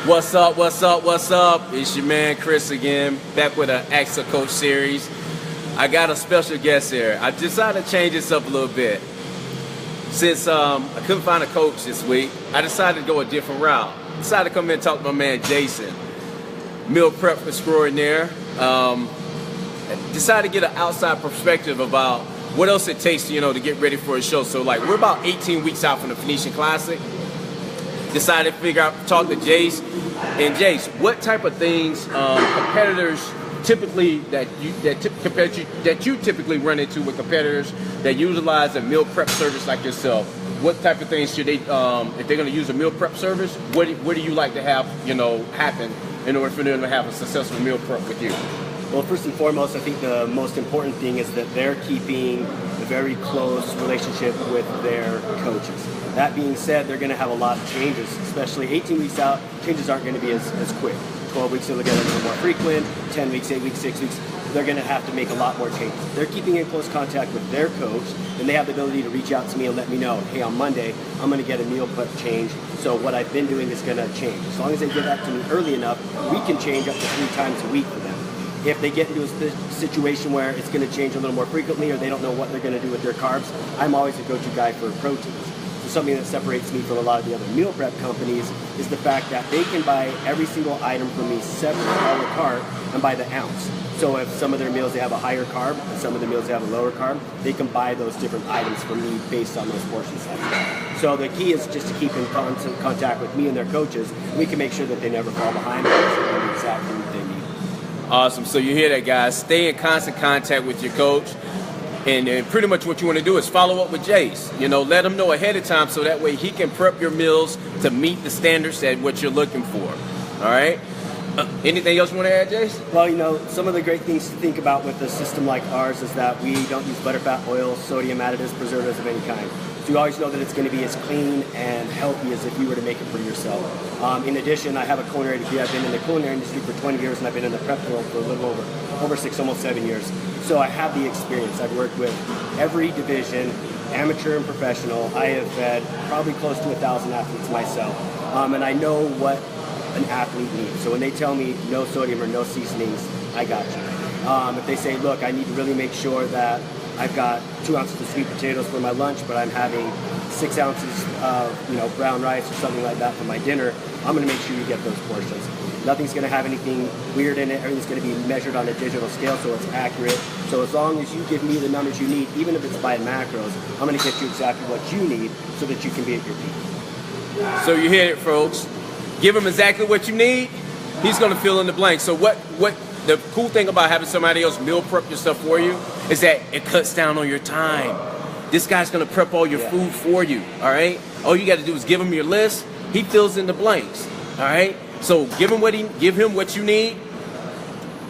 What's up, what's up, what's up? It's your man Chris again, back with an Ask a Coach series. I got a special guest here. I decided to change this up a little bit. Since I couldn't find a coach this week, I decided to go a different route. Decided to come in and talk to my man Jayson, meal prep extraordinaire. Decided to get an outside perspective about what else it takes to get ready for a show. So like we're about 18 weeks out from the Phoenician Classic. Decided to talk to Jace. And Jace, what type of things competitors typically that you typically run into with competitors that utilize a meal prep service like yourself? What type of things should they, if they're going to use a meal prep service, what do you like to have happen in order for them to have a successful meal prep with you? Well, first and foremost, I think the most important thing is that they're keeping a very close relationship with their coaches. That being said, they're going to have a lot of changes, especially 18 weeks out. Changes aren't going to be as quick. 12 weeks, they'll get a little more frequent. 10 weeks, 8 weeks, 6 weeks, they're going to have to make a lot more changes. They're keeping in close contact with their coach, and they have the ability to reach out to me and let me know, hey, on Monday, I'm going to get a meal prep change, so what I've been doing is going to change. As long as they give that to me early enough, we can change up to 3 times a week for them. If they get into a situation where it's going to change a little more frequently or they don't know what they're going to do with their carbs, I'm always a go-to guy for proteins. So something that separates me from a lot of the other meal prep companies is the fact that they can buy every single item from me separate, a la carte, and by the ounce. So if some of their meals they have a higher carb and some of the meals they have a lower carb, they can buy those different items from me based on those portion sizes. So the key is just to keep in constant contact with me and their coaches. We can make sure that they never fall behind because they know exactly what they need. Awesome. So you hear that, guys. Stay in constant contact with your coach. And pretty much what you want to do is follow up with Jace. Let him know ahead of time so that way he can prep your meals to meet the standards that what you're looking for. All right? Anything else you want to add, Jace? Well, some of the great things to think about with a system like ours is that we don't use butterfat, oil, sodium additives, preservatives of any kind. So you always know that it's going to be as clean and healthy as if you were to make it for yourself. In addition, I have a culinary degree. I've been in the culinary industry for 20 years, and I've been in the prep world for a little over 6, almost 7 years. So I have the experience. I've worked with every division, amateur and professional. I have fed probably close to 1,000 athletes myself, and I know what an athlete needs. So when they tell me no sodium or no seasonings, I got you. If they say, look, I need to really make sure that I've got 2 ounces of sweet potatoes for my lunch, but I'm having 6 ounces of brown rice or something like that for my dinner, I'm going to make sure you get those portions. Nothing's going to have anything weird in it. Everything's going to be measured on a digital scale so it's accurate. So as long as you give me the numbers you need, even if it's by macros, I'm going to get you exactly what you need so that you can be at your peak. So you hear it, folks. Give him exactly what you need. He's going to fill in the blank. So what the cool thing about having somebody else meal prep your stuff for you is that it cuts down on your time. This guy's going to prep all your food for you, all right? All you got to do is give him your list. He fills in the blanks, all right? So give him what you need.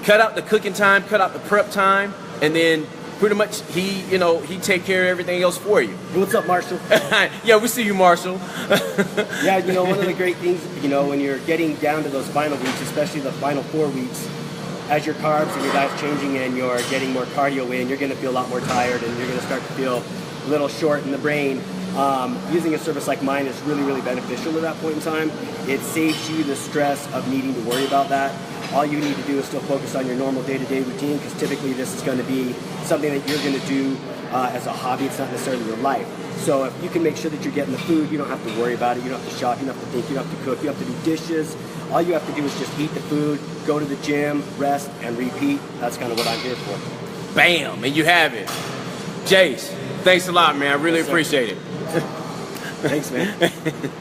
Cut out the cooking time, cut out the prep time, and then pretty much he take care of everything else for you. What's up, Marshall? Yeah, we see you, Marshall. Yeah, one of the great things, when you're getting down to those final weeks, especially the final 4 weeks, as your carbs and your diet's changing and you're getting more cardio in, you're going to feel a lot more tired and you're going to start to feel a little short in the brain. Using a service like mine is really, really beneficial at that point in time. It saves you the stress of needing to worry about that. All you need to do is still focus on your normal day-to-day routine, because typically this is going to be something that you're going to do as a hobby. It's not necessarily your life. So if you can make sure that you're getting the food, you don't have to worry about it. You don't have to shop. You don't have to think. You don't have to cook. You have to do dishes. All you have to do is just eat the food, go to the gym, rest, and repeat. That's kind of what I'm here for. Bam! And you have it. Jace, thanks a lot, man. I really appreciate it. Thanks, man.